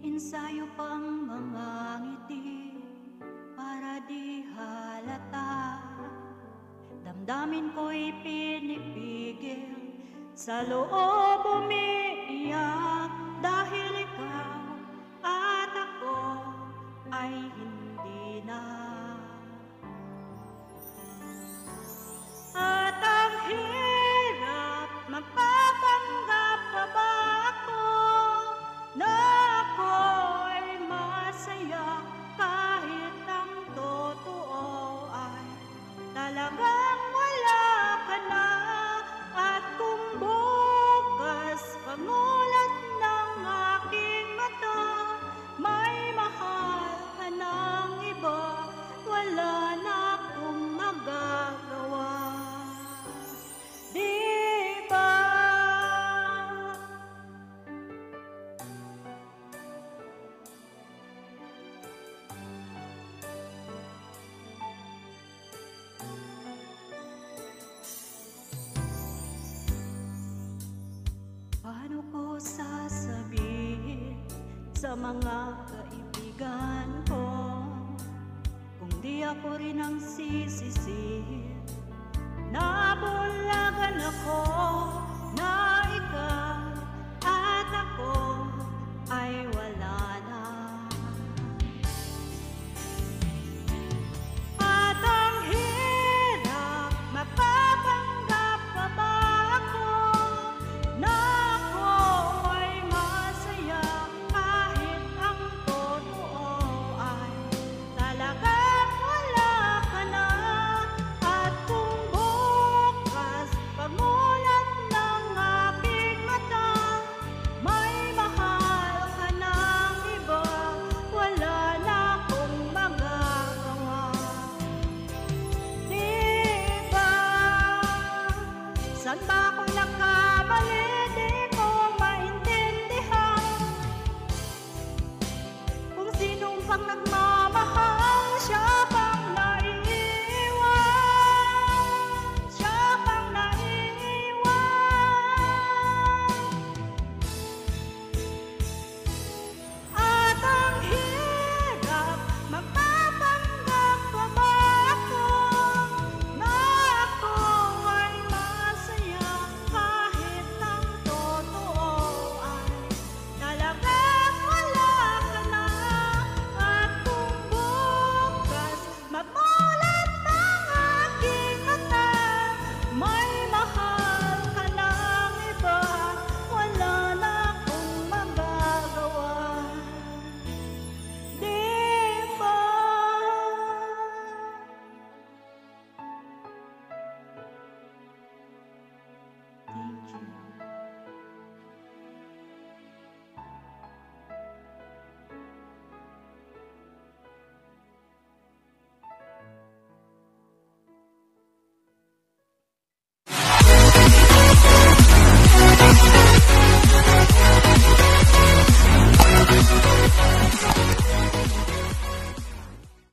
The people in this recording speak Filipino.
Iniinsayo pang mga ngiti para di halata. Damdamin ko'y pinipigil, sa loob umiiyak, dahil ikaw at ako ay hindi na. At ang hirap, magpapanggap pa ba ako na ako'y masaya, kahit ang totoo ay talagang wala ka na. At kung bukas pamulat ng aking mata, may mahal ka ng iba, wala na akong magagawa. Di ba? Paano ko sasabihin sa mga kaibigan ko kung di ako rin ang sisisihin? Nabulagan ako na ikaw at ako ay wala na. At ang hirap, mapapanggap pa ba ako na ako ay masaya, kahit ang totoo ay talagang wala ka na. At kung bukas pamulat ng aking mata, may mahal ka ng iba, wala na akong magagawa. Di ba? Saan ba ako nagkamali? Di ko maintindihan kung sinong pang nagmamahal